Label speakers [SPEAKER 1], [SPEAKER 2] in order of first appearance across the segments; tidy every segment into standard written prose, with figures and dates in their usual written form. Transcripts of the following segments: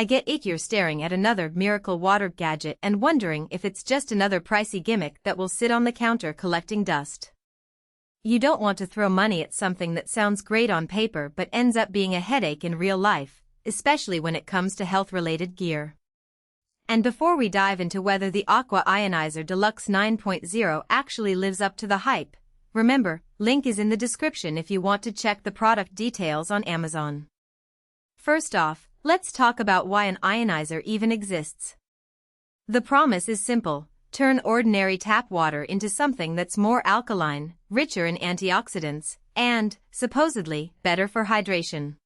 [SPEAKER 1] I get it, you're staring at another miracle water gadget and wondering if it's just another pricey gimmick that will sit on the counter collecting dust. You don't want to throw money at something that sounds great on paper but ends up being a headache in real life, especially when it comes to health-related gear. And before we dive into whether the Aqua Ionizer Deluxe 9.0 actually lives up to the hype, remember, link is in the description if you want to check the product details on Amazon. First off, let's talk about why an ionizer even exists. The promise is simple: turn ordinary tap water into something that's more alkaline, richer in antioxidants, and, supposedly, better for hydration.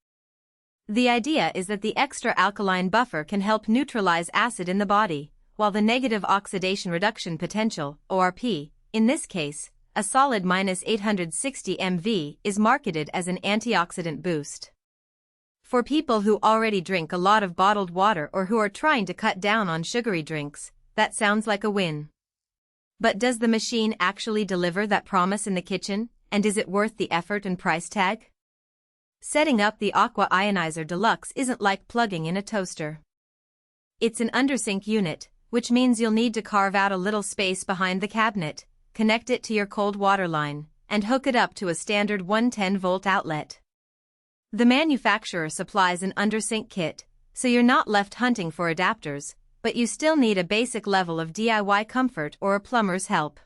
[SPEAKER 1] The idea is that the extra alkaline buffer can help neutralize acid in the body, while the negative oxidation reduction potential, ORP, in this case, a solid -860 mV, is marketed as an antioxidant boost. For people who already drink a lot of bottled water or who are trying to cut down on sugary drinks, that sounds like a win. But does the machine actually deliver that promise in the kitchen, and is it worth the effort and price tag? Setting up the Aqua Ionizer Deluxe isn't like plugging in a toaster. It's an Undersink unit, which means you'll need to carve out a little space behind the cabinet, connect it to your cold water line, and hook it up to a standard 110-volt outlet. The manufacturer supplies an Undersink kit, so you're not left hunting for adapters, but you still need a basic level of DIY comfort or a plumber's help.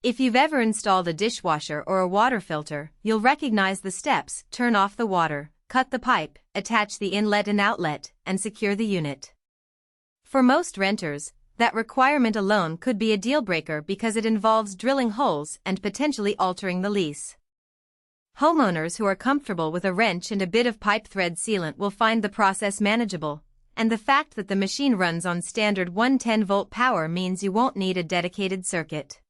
[SPEAKER 1] If you've ever installed a dishwasher or a water filter, you'll recognize the steps: turn off the water, cut the pipe, attach the inlet and outlet, and secure the unit. For most renters, that requirement alone could be a deal-breaker because it involves drilling holes and potentially altering the lease. Homeowners who are comfortable with a wrench and a bit of pipe thread sealant will find the process manageable, and the fact that the machine runs on standard 110-volt power means you won't need a dedicated circuit.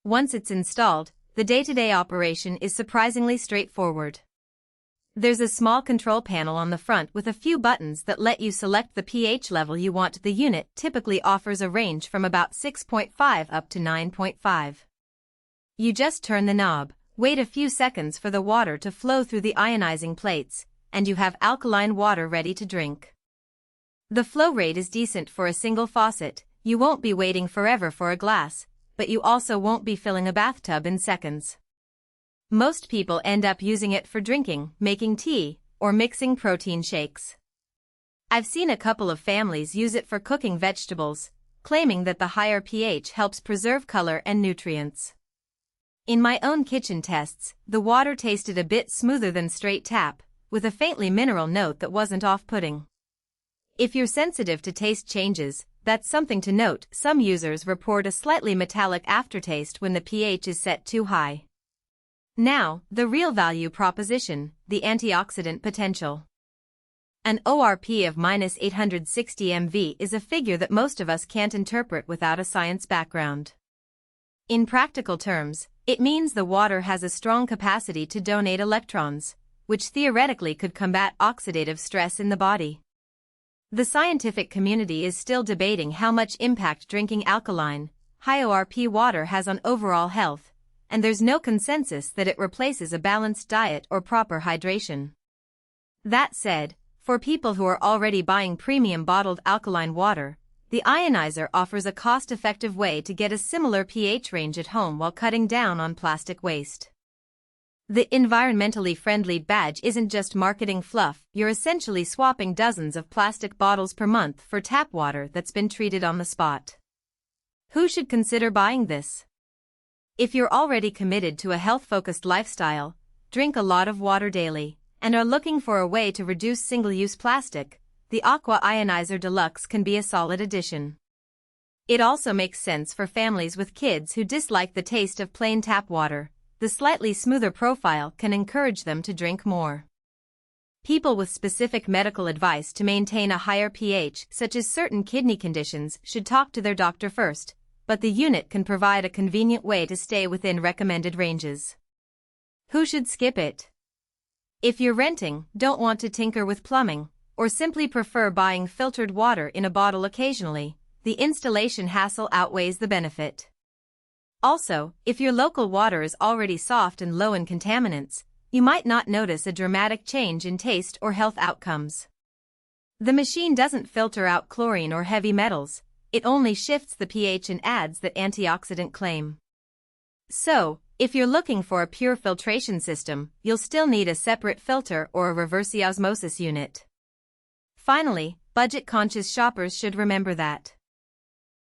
[SPEAKER 1] Once it's installed, the day-to-day operation is surprisingly straightforward. There's a small control panel on the front with a few buttons that let you select the pH level you want. The unit typically offers a range from about 6.5 up to 9.5. You just turn the knob, wait a few seconds for the water to flow through the ionizing plates, and you have alkaline water ready to drink. The flow rate is decent for a single faucet. You won't be waiting forever for a glass, but you also won't be filling a bathtub in seconds. Most people end up using it for drinking, making tea, or mixing protein shakes. I've seen a couple of families use it for cooking vegetables, claiming that the higher pH helps preserve color and nutrients. In my own kitchen tests, the water tasted a bit smoother than straight tap, with a faintly mineral note that wasn't off-putting. If you're sensitive to taste changes, that's something to note. Some users report a slightly metallic aftertaste when the pH is set too high. Now, the real value proposition, the antioxidant potential. An ORP of -860 mV is a figure that most of us can't interpret without a science background. In practical terms, it means the water has a strong capacity to donate electrons, which theoretically could combat oxidative stress in the body. The scientific community is still debating how much impact drinking alkaline, high ORP water has on overall health, and there's no consensus that it replaces a balanced diet or proper hydration. That said, for people who are already buying premium bottled alkaline water, the Ionizer offers a cost-effective way to get a similar pH range at home while cutting down on plastic waste. The environmentally friendly badge isn't just marketing fluff. You're essentially swapping dozens of plastic bottles per month for tap water that's been treated on the spot. Who should consider buying this? If you're already committed to a health-focused lifestyle, drink a lot of water daily, and are looking for a way to reduce single-use plastic, the Aqua Ionizer Deluxe can be a solid addition. It also makes sense for families with kids who dislike the taste of plain tap water. The slightly smoother profile can encourage them to drink more. People with specific medical advice to maintain a higher pH, such as certain kidney conditions, should talk to their doctor first, but the unit can provide a convenient way to stay within recommended ranges. Who should skip it? If you're renting, don't want to tinker with plumbing, or simply prefer buying filtered water in a bottle occasionally, the installation hassle outweighs the benefit. Also, if your local water is already soft and low in contaminants, you might not notice a dramatic change in taste or health outcomes. The machine doesn't filter out chlorine or heavy metals, it only shifts the pH and adds that antioxidant claim. So, if you're looking for a pure filtration system, you'll still need a separate filter or a reverse osmosis unit. Finally, budget-conscious shoppers should remember that